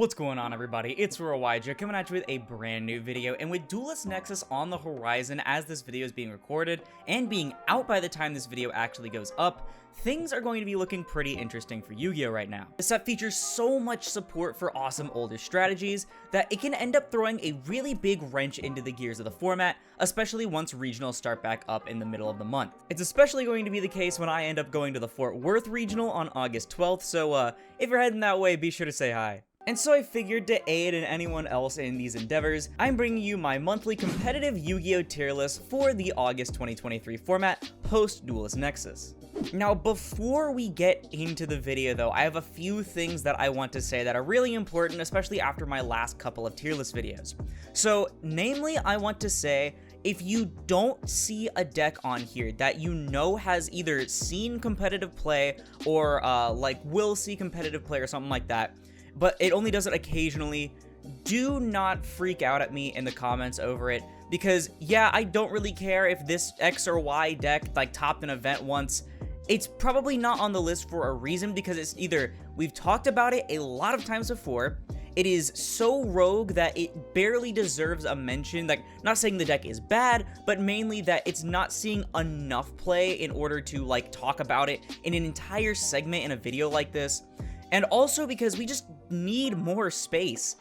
What's going on, everybody? It's Ruriker coming at you with a brand new video, and with Duelist Nexus on the horizon as this video is being recorded and being out by the time this video actually goes up, things are going to be looking pretty interesting for Yu-Gi-Oh! Right now. The set features so much support for awesome older strategies that it can end up throwing a really big wrench into the gears of the format, especially once regionals start back up in the middle of the month. It's especially going to be the case when I end up going to the Fort Worth regional on August 12th, so if you're heading that way, be sure to say hi. And so I figured to aid in anyone else in these endeavors, I'm bringing you my monthly competitive Yu-Gi-Oh! Tier list for the August 2023 format, post-Duelist Nexus. Now, before we get into the video though, I have a few things that I want to say that are really important, especially after my last couple of tier list videos. So, namely, I want to say, if you don't see a deck on here that you know has either seen competitive play or will see competitive play or something like that, but it only does it occasionally, do not freak out at me in the comments over it, because yeah, I don't really care if this X or Y deck topped an event once. It's probably not on the list for a reason, because it's either we've talked about it a lot of times before, it is so rogue that it barely deserves a mention, not saying the deck is bad, but mainly that it's not seeing enough play in order to talk about it in an entire segment in a video like this. And also because we just need more space.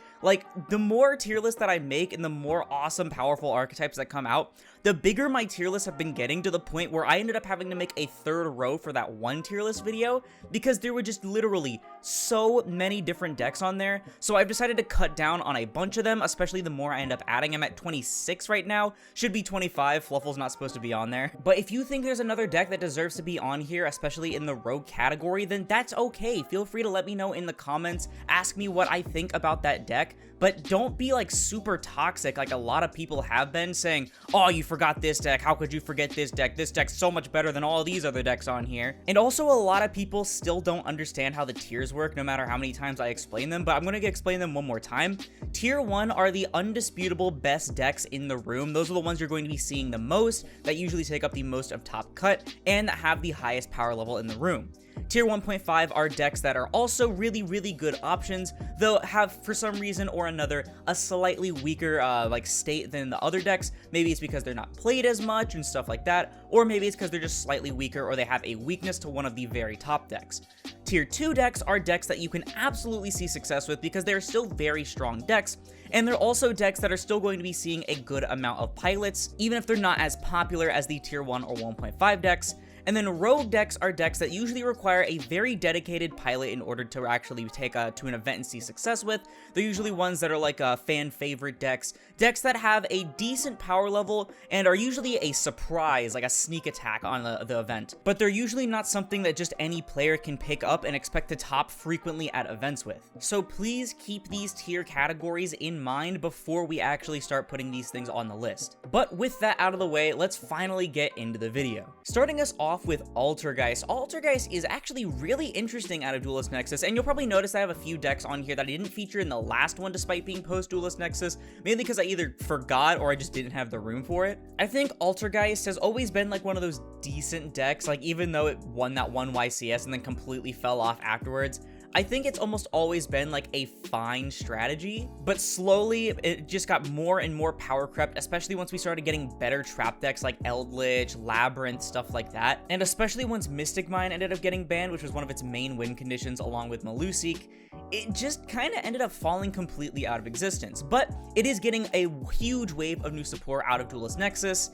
The more tier lists that I make and the more awesome, powerful archetypes that come out, the bigger my tier lists have been getting, to the point where I ended up having to make a third row for that one tier list video, because there were just literally so many different decks on there. So I've decided to cut down on a bunch of them, especially the more I end up adding. I'm at 26 right now, should be 25, Fluffle's not supposed to be on there. But if you think there's another deck that deserves to be on here, especially in the rogue category, then that's okay. Feel free to let me know in the comments, ask me what I think about that deck, but don't be super toxic like a lot of people have been, saying, oh, you forgot this deck, how could you forget this deck's so much better than all these other decks on here. And also, a lot of people still don't understand how the tiers work, no matter how many times I explain them, but I'm going to explain them one more time. Tier 1 are the undisputable best decks in the room. Those are the ones you're going to be seeing the most, that usually take up the most of top cut, and that have the highest power level in the room. Tier 1.5 are decks that are also really, really good options, though have, for some reason or another, a slightly weaker state than the other decks. Maybe it's because they're not played as much and stuff like that, or maybe it's because they're just slightly weaker, or they have a weakness to one of the very top decks. Tier 2 decks are decks that you can absolutely see success with, because they're still very strong decks, and they're also decks that are still going to be seeing a good amount of pilots, even if they're not as popular as the Tier 1 or 1.5 decks. And then rogue decks are decks that usually require a very dedicated pilot in order to actually take to an event and see success with. They're usually ones that are fan favorite decks that have a decent power level and are usually a surprise, like a sneak attack on the event. But they're usually not something that just any player can pick up and expect to top frequently at events with. So please keep these tier categories in mind before we actually start putting these things on the list. But with that out of the way, let's finally get into the video. Starting us off with Altergeist. Altergeist is actually really interesting out of Duelist Nexus, and you'll probably notice I have a few decks on here that I didn't feature in the last one despite being post-Duelist Nexus, mainly because I either forgot or I just didn't have the room for it. I think Altergeist has always been one of those decent decks, even though it won that one YCS and then completely fell off afterwards. I think it's almost always been a fine strategy, but slowly it just got more and more power crept, especially once we started getting better trap decks like Eldritch, Labyrinth, stuff like that. And especially once Mystic Mine ended up getting banned, which was one of its main win conditions along with NAWCQ, it just kind of ended up falling completely out of existence. But it is getting a huge wave of new support out of Duelist Nexus,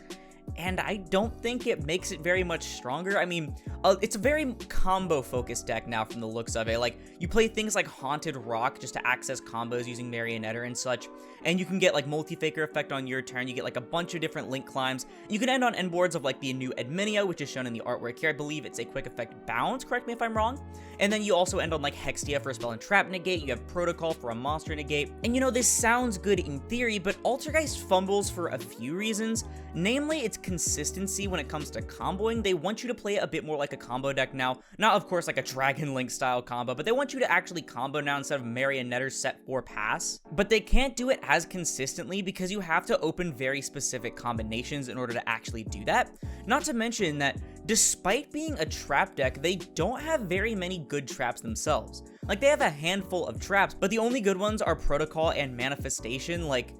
and I don't think it makes it very much stronger. I mean, it's a very combo-focused deck now from the looks of it. You play things like Haunted Rock just to access combos using Marionetta and such, and you can get Multi-Faker effect on your turn. You get a bunch of different link climbs. You can end on end boards of the new Adminia, which is shown in the artwork here. I believe it's a quick effect bounce, correct me if I'm wrong. And then you also end on Hextia for a spell and trap negate. You have Protocol for a monster negate. And this sounds good in theory, but Altergeist fumbles for a few reasons. Namely, its consistency when it comes to comboing. They want you to play it a bit more like a combo deck now. Not, of course, like a Dragon Link style combo, but they want you to actually combo now instead of Marionetter's set 4 pass. But they can't do it as consistently because you have to open very specific combinations in order to actually do that. Not to mention that despite being a trap deck, they don't have very many good traps themselves. Like, they have a handful of traps, but the only good ones are Protocol and Manifestation. Like,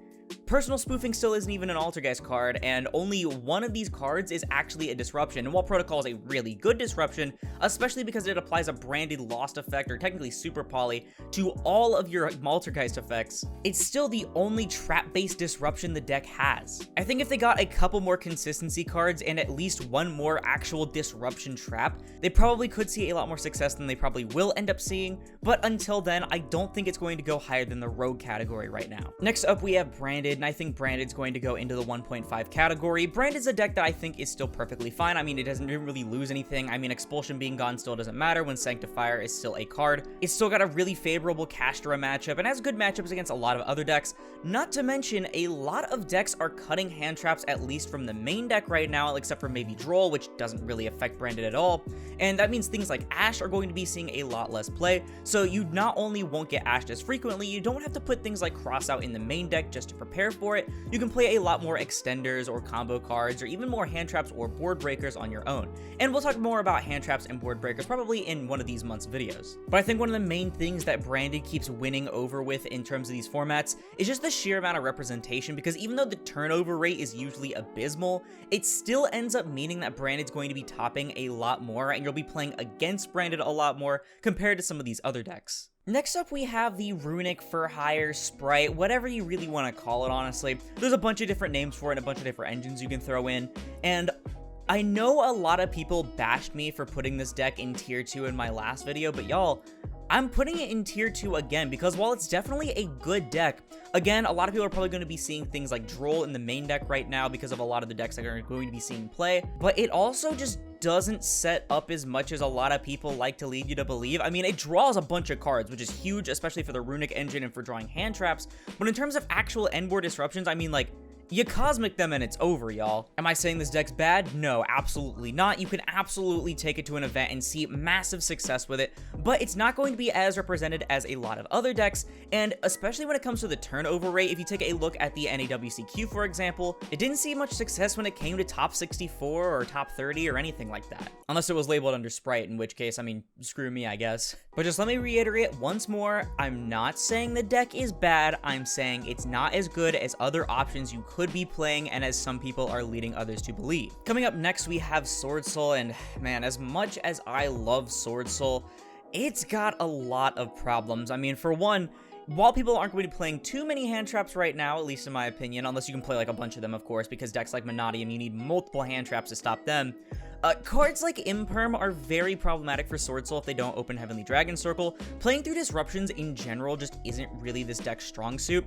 Personal Spoofing still isn't even an Altergeist card, and only one of these cards is actually a disruption. And while Protocol is a really good disruption, especially because it applies a branded Lost effect, or technically Super Poly, to all of your Altergeist effects, it's still the only trap-based disruption the deck has. I think if they got a couple more consistency cards and at least one more actual disruption trap, they probably could see a lot more success than they probably will end up seeing, but until then, I don't think it's going to go higher than the Rogue category right now. Next up, we have Branded, and I think Branded's going to go into the 1.5 category. Branded's a deck that I think is still perfectly fine. I mean, it didn't really lose anything. I mean, Expulsion being gone still doesn't matter when Sanctifier is still a card. It's still got a really favorable Castora matchup and has good matchups against a lot of other decks. Not to mention, a lot of decks are cutting hand traps, at least from the main deck right now, except for maybe Droll, which doesn't really affect Branded at all. And that means things like Ash are going to be seeing a lot less play. So you not only won't get Ashed as frequently, you don't have to put things like Cross out in the main deck just to prepare for it. You can play a lot more extenders or combo cards or even more hand traps or board breakers on your own. And we'll talk more about hand traps and board breakers probably in one of these month's videos. But I think one of the main things that Branded keeps winning over with in terms of these formats is just the sheer amount of representation, because even though the turnover rate is usually abysmal, it still ends up meaning that Branded's going to be topping a lot more and you'll be playing against Branded a lot more compared to some of these other decks. Next up, we have the Runic for Hire Sprite, whatever you really want to call it, honestly. There's a bunch of different names for it and a bunch of different engines you can throw in, and I know a lot of people bashed me for putting this deck in tier 2 in my last video, but y'all, I'm putting it in tier 2 again, because while it's definitely a good deck, again, a lot of people are probably going to be seeing things like Droll in the main deck right now because of a lot of the decks that are going to be seeing play, but it also just doesn't set up as much as a lot of people like to lead you to believe. I mean, it draws a bunch of cards, which is huge, especially for the Runic engine and for drawing hand traps, but in terms of actual end board disruptions, I mean, like, you Cosmic them and it's over, y'all. Am I saying this deck's bad? No, absolutely not. You can absolutely take it to an event and see massive success with it, but it's not going to be as represented as a lot of other decks, and especially when it comes to the turnover rate, if you take a look at the NAWCQ, for example, it didn't see much success when it came to top 64 or top 30 or anything like that. Unless it was labeled under Sprite, in which case, I mean, screw me, I guess. But just let me reiterate once more, I'm not saying the deck is bad, I'm saying it's not as good as other options you could be playing and as some people are leading others to believe. Coming up next, we have Sword Soul, and man, as much as I love Sword Soul, it's got a lot of problems. I mean, for one, while people aren't going to be playing too many hand traps right now, at least in my opinion, unless you can play like a bunch of them, of course, because decks like Manadium, you need multiple hand traps to stop them. Cards like Imperm are very problematic for Sword Soul if they don't open Heavenly Dragon Circle. Playing through disruptions in general just isn't really this deck's strong suit.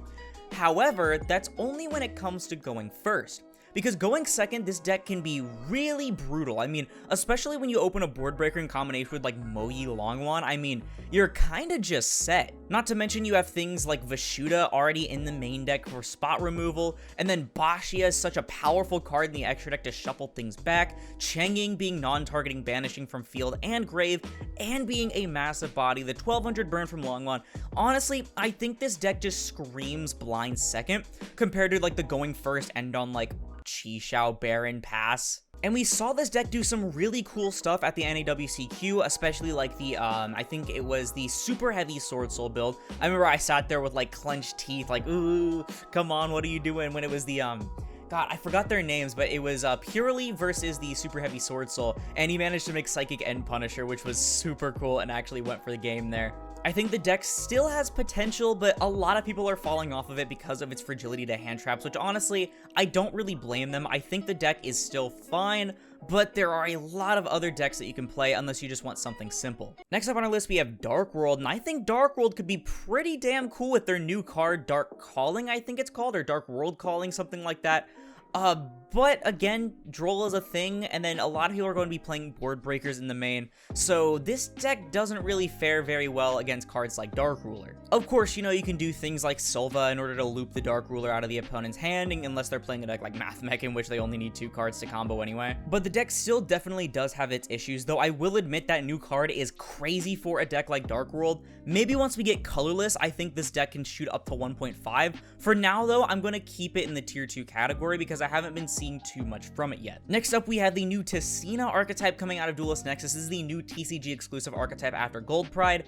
However, that's only when it comes to going first, because going second, this deck can be really brutal. I mean, especially when you open a board breaker in combination with like Moyi Longwan, I mean, you're kinda just set. Not to mention you have things like Vashuda already in the main deck for spot removal, and then Bashia is such a powerful card in the extra deck to shuffle things back, Changing being non-targeting banishing from field and grave, and being a massive body, the 1200 burn from Longwan. Honestly, I think this deck just screams blind second compared to like the going first end on like Chi-Shao Baron pass. And we saw this deck do some really cool stuff at the NAWCQ, especially like the, I think it was the super heavy Sword Soul build. I remember I sat there with like clenched teeth, like, ooh, come on, what are you doing? When it was the, God, I forgot their names, but it was Purely versus the super heavy Sword Soul, and he managed to make Psychic End Punisher, which was super cool and actually went for the game there. I think the deck still has potential, but a lot of people are falling off of it because of its fragility to hand traps, which honestly, I don't really blame them. I think the deck is still fine, but there are a lot of other decks that you can play unless you just want something simple. Next up on our list, we have Dark World, and I think Dark World could be pretty damn cool with their new card, Dark Calling, I think it's called, or Dark World Calling, something like that. But again, Droll is a thing, and then a lot of people are going to be playing board breakers in the main, so this deck doesn't really fare very well against cards like Dark Ruler. Of course, you know, you can do things like Silva in order to loop the Dark Ruler out of the opponent's hand, unless they're playing a deck like Math Mech, in which they only need 2 cards to combo anyway. But the deck still definitely does have its issues, though I will admit that new card is crazy for a deck like Dark World. Maybe once we get colorless, I think this deck can shoot up to 1.5. For now, though, I'm going to keep it in the tier 2 category because I haven't been seeing too much from it yet. Next up, we have the new Testina archetype coming out of Duelist Nexus. This is the new TCG exclusive archetype after Gold Pride.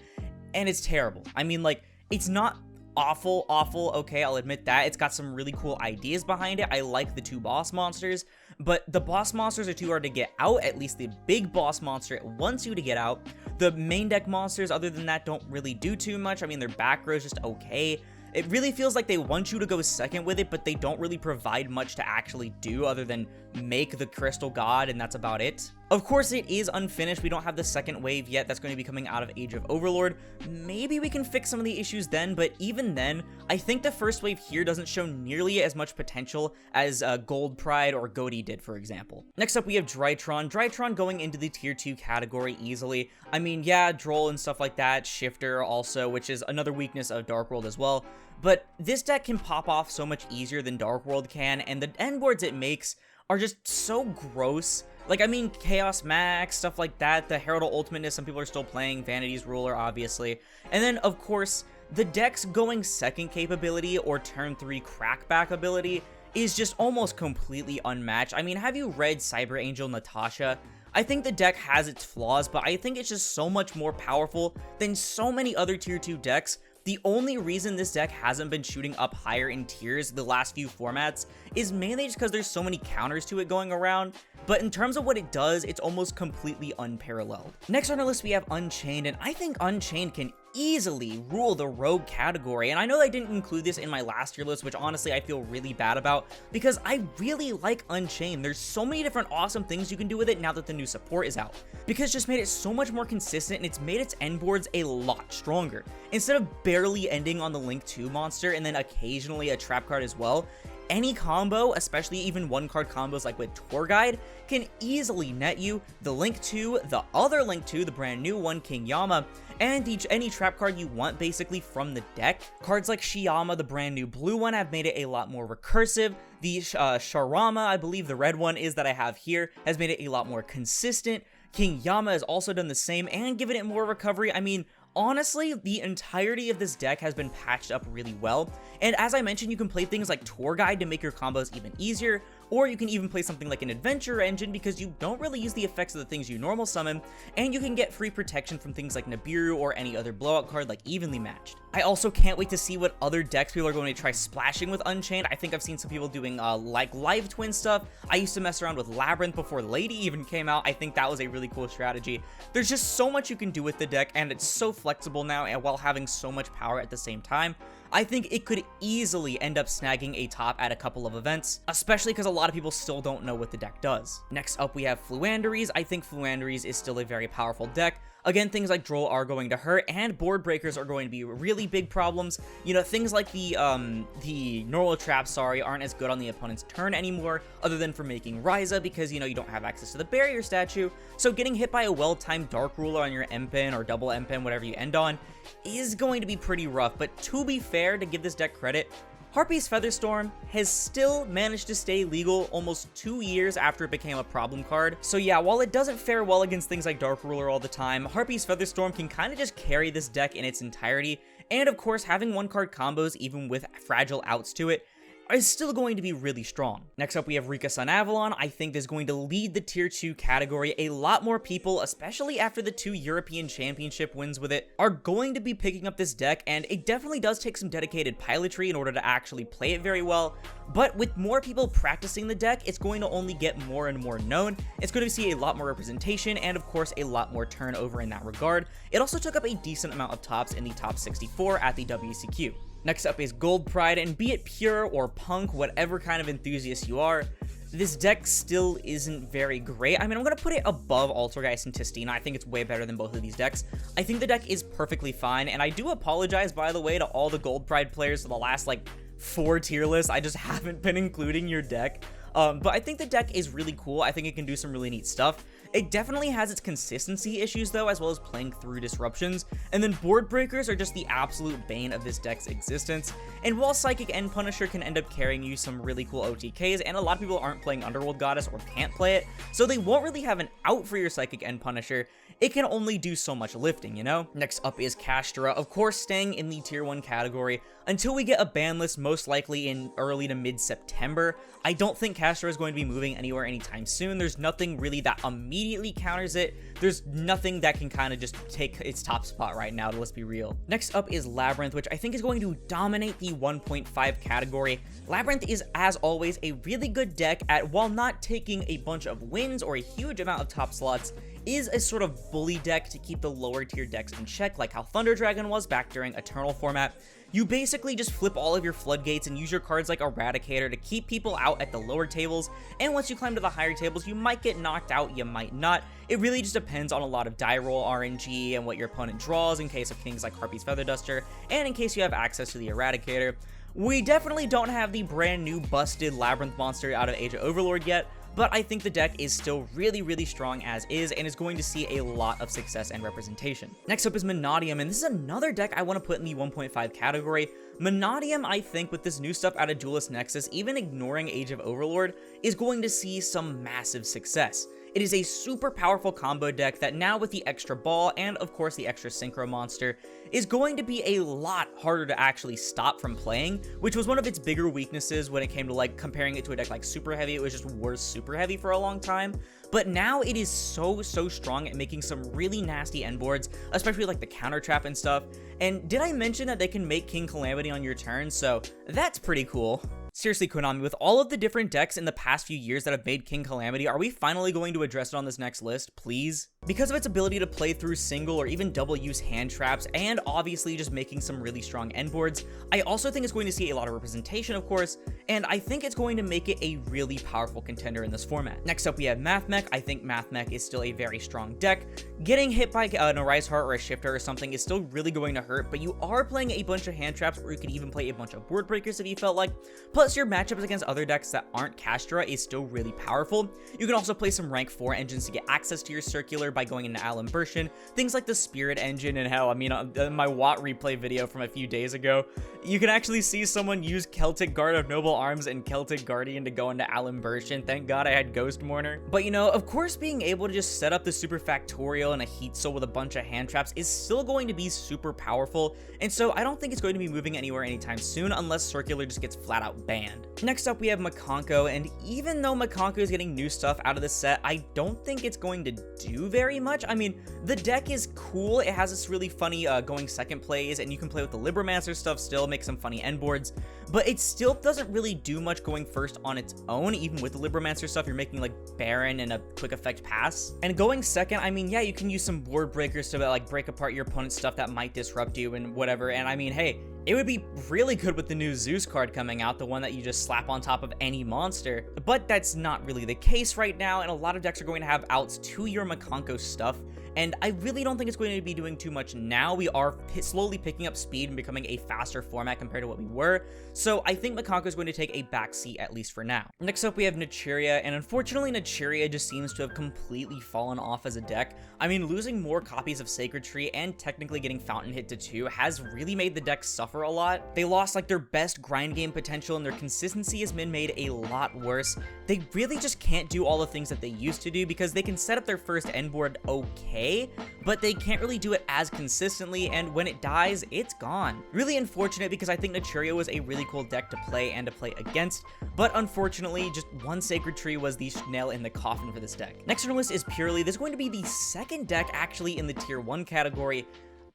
and it's terrible. I mean, like, it's not awful, okay, I'll admit that. It's got some really cool ideas behind it. I like the 2 boss monsters, but the boss monsters are too hard to get out. At least the big boss monster it wants you to get out. The main deck monsters, other than that, don't really do too much. I mean, their back row is just okay. It really feels like they want you to go second with it, but they don't really provide much to actually do other than make the Crystal God, and that's about it. Of course, it is unfinished. We don't have the second wave yet that's going to be coming out of Age of Overlord. Maybe we can fix some of the issues then, but even then, I think the first wave here doesn't show nearly as much potential as Gold Pride or Goaty did, for example. Next up, we have Drytron. Drytron going into the tier 2 category easily. I mean, yeah, Droll and stuff like that, Shifter also, which is another weakness of Dark World as well. But this deck can pop off so much easier than Dark World can, and the end boards it makes are just so gross. Like, I mean, Chaos Max, stuff like that, the Herald of Ultimateness, some people are still playing, Vanity's Ruler, obviously. And then, of course, the deck's going second capability or turn 3 crackback ability is just almost completely unmatched. I mean, have you read Cyber Angel Natasha? I think the deck has its flaws, but I think it's just so much more powerful than so many other tier 2 decks. The only reason this deck hasn't been shooting up higher in tiers the last few formats is mainly just because there's so many counters to it going around, but in terms of what it does, it's almost completely unparalleled. Next on our list, we have Unchained, and I think Unchained can easily rule the rogue category, and I know I didn't include this in my last year list, which honestly I feel really bad about, because I really like Unchained. There's so many different awesome things you can do with it now that the new support is out, because it's just made it so much more consistent, and it's made its end boards a lot stronger. Instead of barely ending on the Link 2 monster and then occasionally a trap card as well, any combo, especially even 1-card combos like with Tour Guide, can easily net you the Link 2, the other Link 2, the brand new one, King Yama, and any trap card you want basically from the deck. Cards like Shiyama, the brand new blue one, have made it a lot more recursive. The Sharama, I believe the red one is that I have here, has made it a lot more consistent. King Yama has also done the same and given it more recovery. I mean, honestly, the entirety of this deck has been patched up really well, and as I mentioned, you can play things like Tour Guide to make your combos even easier, or you can even play something like an Adventure Engine because you don't really use the effects of the things you normal summon, and you can get free protection from things like Nibiru or any other blowout card like Evenly Matched. I also can't wait to see what other decks people are going to try splashing with Unchained. I think I've seen some people doing like Live Twin stuff. I used to mess around with Labyrinth before Lady even came out. I think that was a really cool strategy. There's just so much you can do with the deck, and it's so flexible now, and while having so much power at the same time, I think it could easily end up snagging a top at a couple of events, especially because a lot of people still don't know what the deck does. Next up, we have Fluanderies. I think Fluanderies is still a very powerful deck. Again, things like Droll are going to hurt, and board breakers are going to be really big problems. You know, things like the normal traps, aren't as good on the opponent's turn anymore, other than for making Ryza, because, you know, you don't have access to the barrier statue. So getting hit by a well-timed Dark Ruler on your M-Pin or double M-Pin, whatever you end on, is going to be pretty rough. But to be fair, to give this deck credit, Harpy's Featherstorm has still managed to stay legal almost 2 years after it became a problem card. So yeah, while it doesn't fare well against things like Dark Ruler all the time, Harpy's Featherstorm can kind of just carry this deck in its entirety. And of course, having 1-card combos, even with fragile outs to it, is still going to be really strong. Next up, we have Rika Sun Avalon. I think is going to lead the tier 2 category. A lot more people, especially after the 2 European Championship wins with it, are going to be picking up this deck, and it definitely does take some dedicated pilotry in order to actually play it very well. But with more people practicing the deck, it's going to only get more and more known. It's going to see a lot more representation, and of course, a lot more turnover in that regard. It also took up a decent amount of tops in the top 64 at the WCQ. Next up is Gold Pride, and be it pure or punk, whatever kind of enthusiast you are, this deck still isn't very great. I mean, I'm going to put it above Altergeist and Testina. I think it's way better than both of these decks. I think the deck is perfectly fine, and I do apologize, by the way, to all the Gold Pride players for the last, 4 tier lists. I just haven't been including your deck. But I think the deck is really cool. I think it can do some really neat stuff. It definitely has its consistency issues, though, as well as playing through disruptions, and then board breakers are just the absolute bane of this deck's existence. And while Psychic End Punisher can end up carrying you some really cool OTKs, and a lot of people aren't playing Underworld Goddess or can't play it, so they won't really have an out for your Psychic End Punisher, it can only do so much lifting, you know? Next up is Castora, of course staying in the tier 1 category until we get a ban list, most likely in early to mid-September. I don't think Castora is going to be moving anywhere anytime soon. There's nothing really that immediately counters it. There's nothing that can kind of just take its top spot right now, let's be real. Next up is Labyrinth, which I think is going to dominate the 1.5 category. Labyrinth is, as always, a really good deck at, while not taking a bunch of wins or a huge amount of top slots, is a sort of bully deck to keep the lower tier decks in check, like how Thunder Dragon was back during Eternal format. You basically just flip all of your floodgates and use your cards like Eradicator to keep people out at the lower tables, and once you climb to the higher tables, you might get knocked out, you might not. It really just depends on a lot of die roll RNG and what your opponent draws in case of things like Harpy's Feather Duster, and in case you have access to the Eradicator. We definitely don't have the brand new busted Labyrinth monster out of Age of Overlord yet, but I think the deck is still really strong as is and is going to see a lot of success and representation. Next up is Manadium, and this is another deck I want to put in the 1.5 category. Manadium, I think, with this new stuff out of Duelist Nexus, even ignoring Age of Overlord, is going to see some massive success. It is a super powerful combo deck that now with the extra ball and of course the extra synchro monster is going to be a lot harder to actually stop from playing, which was one of its bigger weaknesses when it came to like comparing it to a deck like Super Heavy. It was just worse Super Heavy for a long time. But now it is so strong at making some really nasty end boards, especially like the counter trap and stuff. And did I mention that they can make King Calamity on your turn? So that's pretty cool. Seriously, Konami, with all of the different decks in the past few years that have made King Calamity, are we finally going to address it on this next list, please? Because of its ability to play through single or even double use hand traps, and obviously just making some really strong end boards, I also think it's going to see a lot of representation, of course, and I think it's going to make it a really powerful contender in this format. Next up, we have Math Mech. I think Math Mech is still a very strong deck. Getting hit by an Arise Heart or a Shifter or something is still really going to hurt, but you are playing a bunch of hand traps, or you could even play a bunch of board breakers if you felt like. Plus, your matchups against other decks that aren't Castora is still really powerful. You can also play some rank 4 engines to get access to your circular by going into Alimbertion, things like the Spirit engine, and hell, I mean, my Watt replay video from a few days ago, you can actually see someone use Celtic Guard of Noble Arms and Celtic Guardian to go into Alimbertion. Thank God I had Ghost Mourner. But you know, of course, being able to just set up the Super Factorial and a Heat Soul with a bunch of hand traps is still going to be super powerful, and so I don't think it's going to be moving anywhere anytime soon unless Circular just gets flat out banned. Next up, we have McConko, and even though McConko is getting new stuff out of the set, I don't think it's going to do very much. I mean, the deck is cool. It has this really funny going second plays, and you can play with the Libromancer stuff still, make some funny end boards, but it still doesn't really do much going first on its own. Even with the Libromancer stuff, you're making like Baron and a quick effect pass. And going second, I mean, yeah, you can use some board breakers to like break apart your opponent's stuff that might disrupt you and whatever. And I mean, hey, it would be really good with the new Zeus card coming out, the one that you just slap on top of any monster, but that's not really the case right now, and a lot of decks are going to have outs to your McConko stuff, and I really don't think it's going to be doing too much now. We are slowly picking up speed and becoming a faster format compared to what we were, so I think McConko is going to take a backseat at least for now. Next up, we have Naturia, and unfortunately Naturia just seems to have completely fallen off as a deck. I mean, losing more copies of Sacred Tree and technically getting Fountain hit to 2 has really made the deck suffer a lot. They lost like their best grind game potential, and their consistency has been made a lot worse. They really just can't do all the things that they used to do because they can set up their first end board okay, but they can't really do it as consistently, and when it dies, it's gone. Really unfortunate because I think Naturia was a really cool deck to play and to play against, but unfortunately, just one Sacred Tree was the nail in the coffin for this deck. Next on the list is Purely. This is going to be the second deck actually in the tier 1 category.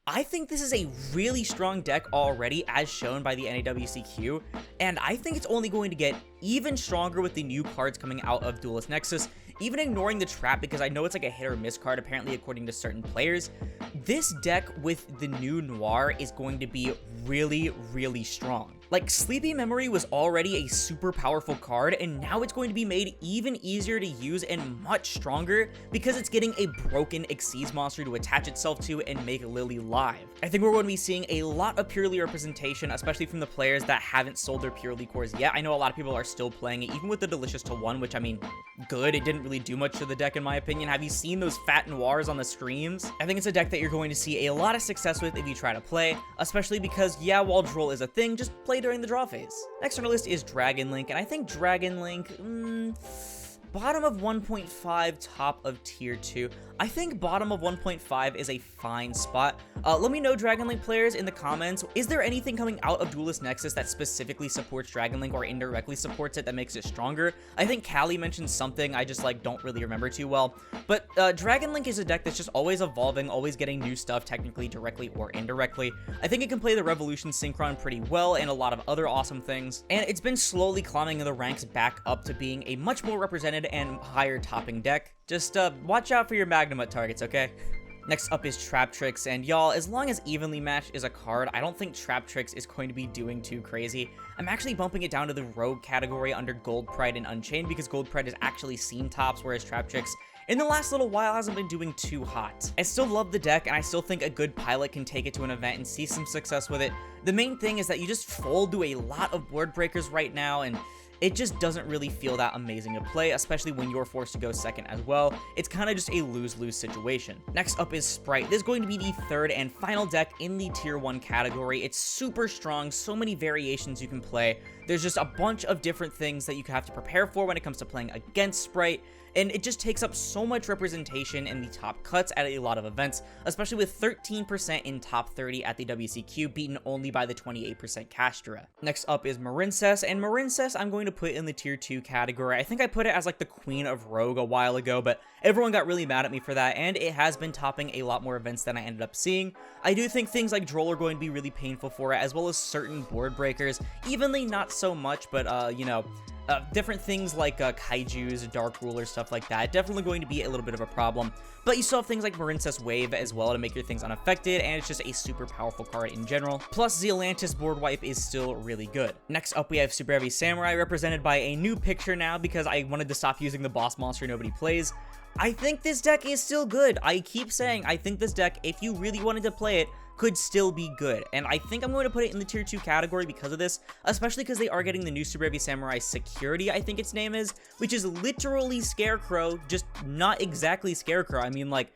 I think this is a really strong deck already, as shown by the NAWCQ, and I think it's only going to get even stronger with the new cards coming out of Duelist Nexus, even ignoring the trap because I know it's like a hit or miss card apparently according to certain players. This deck with the new Noir is going to be really strong. Like, Sleepy Memory was already a super powerful card, and now it's going to be made even easier to use and much stronger because it's getting a broken Xyz monster to attach itself to and make Lily live. I think we're going to be seeing a lot of Purely representation, especially from the players that haven't sold their Purely cores yet. I know a lot of people are still playing it, even with the Delicious to 1, which I mean, good. It didn't really do much to the deck in my opinion. Have you seen those fat Noirs on the streams? I think it's a deck that you're going to see a lot of success with if you try to play, especially because, yeah, while Droll is a thing, just play during the draw phase. Next on our list is Dragon Link, and I think Dragon Link, bottom of 1.5, top of tier 2. I think bottom of 1.5 is a fine spot. Let me know, Dragon Link players, in the comments, is there anything coming out of Duelist Nexus that specifically supports Dragon Link or indirectly supports it that makes it stronger? I think Callie mentioned something, I just like don't really remember too well. But Dragon Link is a deck that's just always evolving, always getting new stuff, technically, directly or indirectly. I think it can play the Revolution Synchron pretty well and a lot of other awesome things. And it's been slowly climbing in the ranks back up to being a much more represented and higher topping deck. Just watch out for your Magnemite targets, okay? Next up is Trap Tricks, and y'all, as long as Evenly Matched is a card, I don't think Trap Tricks is going to be doing too crazy. I'm actually bumping it down to the Rogue category under Gold Pride and Unchained because Gold Pride has actually seen tops, whereas Trap Tricks in the last little while hasn't been doing too hot. I still love the deck, and I still think a good pilot can take it to an event and see some success with it. The main thing is that you just fold to a lot of board breakers right now, and it just doesn't really feel that amazing to play, especially when you're forced to go second as well. It's kind of just a lose-lose situation. Next up is Sprite. This is going to be the third and final deck in the tier 1 category. It's super strong, so many variations you can play. There's just a bunch of different things that you have to prepare for when it comes to playing against Sprite, and it just takes up so much representation in the top cuts at a lot of events, especially with 13% in top 30 at the WCQ, beaten only by the 28% Castora. Next up is Marincess, and Marincess I'm going to put in the tier 2 category. I think I put it as like the queen of Rogue a while ago, but everyone got really mad at me for that, and it has been topping a lot more events than I ended up seeing. I do think things like Droll are going to be really painful for it, as well as certain board breakers. Evenly, not so much, but you know, different things like Kaijus, Dark Ruler, stuff like that, definitely going to be a little bit of a problem. But you still have things like Marincess Wave as well to make your things unaffected, and it's just a super powerful card in general. Plus, the Atlantis board wipe is still really good. Next up, we have Super Heavy Samurai, represented by a new picture now because I wanted to stop using the boss monster nobody plays. I think this deck is still good. I keep saying I think this deck, if you really wanted to play it, could still be good, and I think I'm going to put it in the tier 2 category because of this, especially because they are getting the new Super Heavy Samurai Security, I think its name is, which is literally Scarecrow, just not exactly Scarecrow. I mean, like,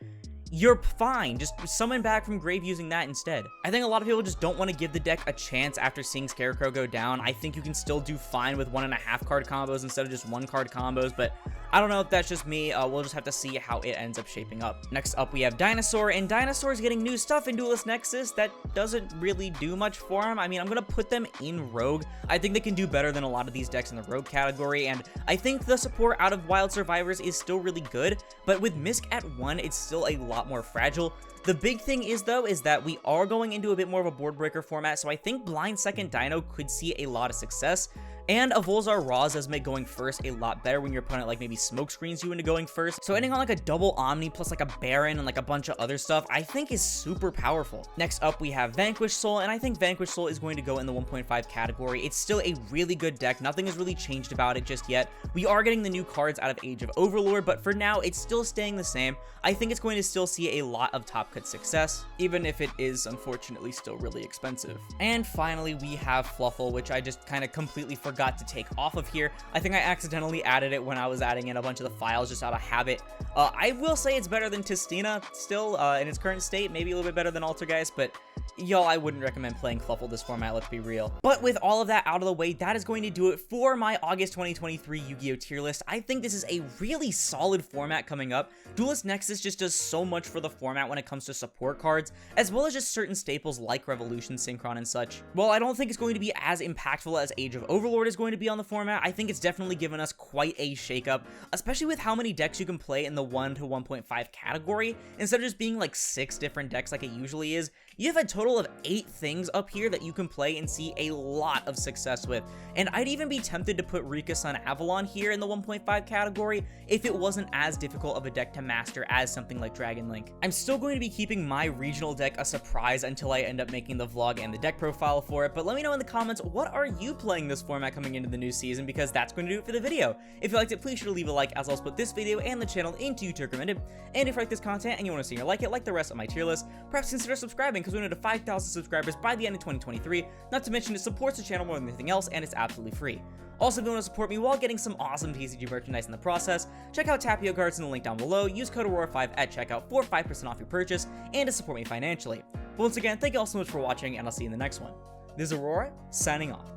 you're fine, just summon back from grave using that instead. I think a lot of people just don't want to give the deck a chance after seeing Scarecrow go down. I think you can still do fine with 1.5 card combos instead of just 1 card combos, but I don't know if that's just me. We'll just have to see how it ends up shaping up. Next up, we have Dinosaur, and Dinosaur's getting new stuff in Duelist Nexus that doesn't really do much for him. I mean, I'm gonna put them in Rogue. I think they can do better than a lot of these decks in the Rogue category, and I think the support out of Wild Survivors is still really good, but with Misk at 1, it's still a lot more fragile. The big thing is, though, is that we are going into a bit more of a board breaker format, so I think Blind Second Dino could see a lot of success. And a Volzar Raw does make going first a lot better when your opponent like maybe smoke screens you into going first. So ending on like a double Omni plus like a Baron and like a bunch of other stuff, I think is super powerful. Next up, we have Vanquish Soul, and I think Vanquish Soul is going to go in the 1.5 category. It's still a really good deck. Nothing has really changed about it just yet. We are getting the new cards out of Age of Overlord, but for now, it's still staying the same. I think it's going to still see a lot of top cut success, even if it is unfortunately still really expensive. And finally, we have Fluffle, which I just kind of completely forgot to take off of here. I think I accidentally added it when I was adding in a bunch of the files just out of habit. I will say it's better than Testina still in its current state, maybe a little bit better than Altergeist, but y'all, I wouldn't recommend playing Fluffle this format, let's be real. But with all of that out of the way, that is going to do it for my August 2023 Yu-Gi-Oh! Tier list. I think this is a really solid format coming up. Duelist Nexus just does so much for the format when it comes to support cards, as well as just certain staples like Revolution Synchron and such. While I don't think it's going to be as impactful as Age of Overlord is going to be on the format, I think it's definitely given us quite a shakeup, especially with how many decks you can play in the 1 to 1.5 category. Instead of just being like 6 different decks like it usually is, you have a total of 8 things up here that you can play and see a lot of success with. And I'd even be tempted to put Rika Sun Avalon here in the 1.5 category if it wasn't as difficult of a deck to master as something like Dragon Link. I'm still going to be keeping my regional deck a surprise until I end up making the vlog and the deck profile for it, but let me know in the comments, what are you playing this format coming into the new season, because that's going to do it for the video. If you liked it, please sure to leave a like, as I'll split this video and the channel into YouTube recommended. And if you like this content and you want to see more like it, like the rest of my tier list, perhaps consider subscribing, because we're going to 5,000 subscribers by the end of 2023. Not to mention, it supports the channel more than anything else, and it's absolutely free. Also, if you want to support me while getting some awesome TCG merchandise in the process, check out Tapio cards in the link down below. Use code Aurora5 at checkout for 5% off your purchase and to support me financially. But once again, thank you all so much for watching, and I'll see you in the next one. This is Aurora, signing off.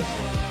go.